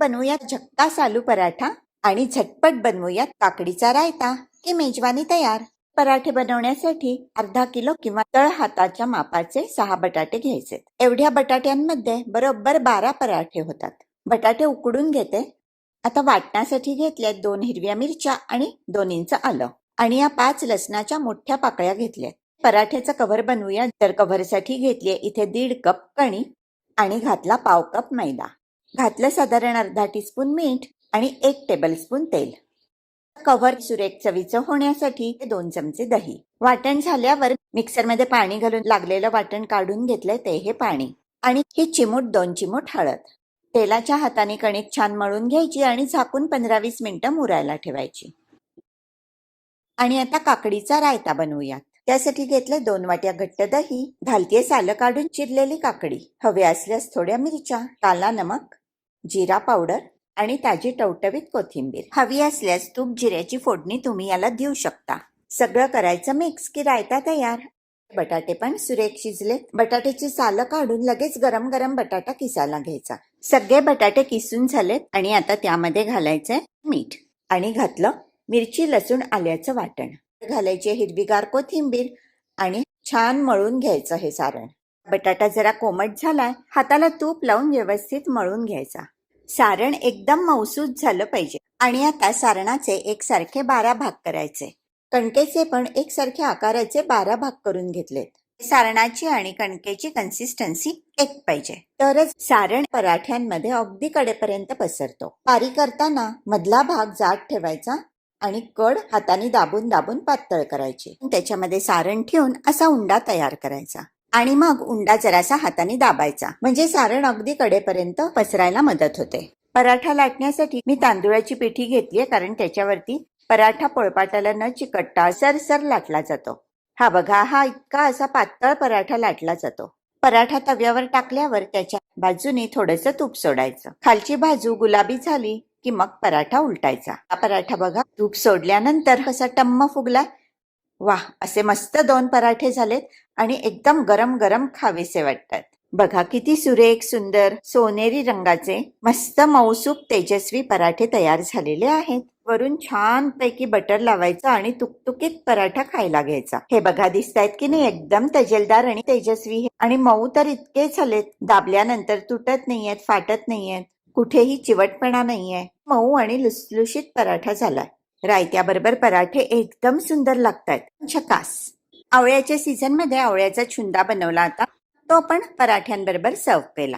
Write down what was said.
बनवूयात झक्कास आलू पराठा आणि झटपट बनवूयात काकडीचा रायता की मेजवानी तयार। पराठे बनवण्यासाठी अर्धा किलो किंवा तळ हाताच्या मापाचे 6 बटाटे घ्यायचे। एवढ्या बटाट्यांमध्ये बरोबर 12 पराठे होतात। बटाटे उकडून घेते। आता वाटण्यासाठी घेतल्यात 2 हिरव्या मिरच्या आणि 2 इंच आलं आणि या 5 लसणाच्या मोठ्या पाकळ्या घेतल्यात। पराठ्याचा कव्हर बनवूया। तर कव्हरसाठी घेतले इथे 1.5 कप कणी आणि घातला पाव कप मैदा। घातलं साधारण अर्धा टीस्पून मीठ आणि 1 टेबलस्पून तेल। कव्हर सुरेख चवीचं होण्यासाठी 2 चमचे दही। वाटण झाल्यावर मिक्सरमध्ये पाणी घालून लागलेलं वाटण काढून घेतलंय ते हे पाणी आणि ही चिमूट 2 चिमूट हळद। तेलाच्या हाताने कणिक छान मळून घ्यायची आणि झाकून 15-20 मिनिटं मुरायला ठेवायची। आणि आता काकडीचा रायता बनवूयात। त्यासाठी घेतले 2 वाट्या घट्ट दही, घालतीये सालं काढून चिरलेली काकडी, हवे असल्यास थोड्या मिरच्या, काला नमक, जिरा पावडर आणि ताजी टवटवीत कोथिंबीर। हवी असल्यास तूप जिऱ्याची फोडणी तुम्ही याला देऊ शकता। सगळं करायचं मिक्स की रायता तयार। बटाटे पण सुरेख शिजले। बटाट्याची सालं काढून लगेच गरम गरम बटाटा किसायला घ्यायचा। सगळे बटाटे किसून झालेत आणि आता त्यामध्ये घालायचंय मीठ आणि घातलं मिरची लसूण आल्याचं वाटण। घालायची हिरवीगार कोथिंबीर आणि छान मळून घ्यायचं हे सारण। बटाटा जरा कोमट झालाय, हाताला तूप लावून व्यवस्थित मळून घ्यायचा। सारण एकदम मऊसूत झालं पाहिजे आणि आता सारणाचे एकसारखे 12 भाग करायचे। कणकेचे पण एकसारख्या आकाराचे 12 भाग करून घेतलेत। सारणाची आणि कणकेची कन्सिस्टन्सी एक पाहिजे, तरच सारण पराठ्यांमध्ये अगदी कडेपर्यंत पसरतो। पारी करताना मधला भाग जाड ठेवायचा आणि कड हाताने दाबून दाबून पातळ करायची। त्याच्यामध्ये सारण ठेवून असा उंडा तयार करायचा आणि मग उंडा जरासा हाताने दाबायचा, म्हणजे सारण अगदी कडेपर्यंत पसरायला मदत होते। पराठा लाटण्यासाठी मी तांदुळाची पिठी घेतलीये, कारण त्याच्यावरती पराठा पोळपाटाला न चिकटता सरसर लाटला जातो। हा बघा, हा इतका असा पातळ पराठा लाटला जातो। पराठा तव्यावर टाकल्यावर त्याच्या बाजूने थोडंसं तूप सोडायचं। खालची बाजू गुलाबी झाली की मग पराठा उलटायचा। हा पराठा बघा, तूप सोडल्यानंतर कसा टम्म फुगला। वाह, असे मस्त 2 पराठे झालेत आणि एकदम गरम गरम खावेसे वाटतात। बघा किती सुरेख सुंदर सोनेरी रंगाचे मस्त मऊसूप तेजस्वी पराठे तयार झालेले आहेत। वरून छान पैकी बटर लावायचं आणि तुकतुकीत पराठा खायला घ्यायचा। हे बघा, दिसतायत की नाही, एकदम तजेलदार आणि तेजस्वी आणि मऊ तर इतके झालेत, दाबल्यानंतर तुटत नाहीयेत, फाटत नाहीयेत, कुठेही चिवटपणा नाहीये। मऊ आणि लुसलुशीत पराठा झालाय। रायत्याबरोबर पराठे एकदम सुंदर लागतात। झकास। आवळ्याच्या सीझन मध्ये आवळ्याचा छुंदा बनवला आता, तो पण पराठ्यांबरोबर सर्व केला।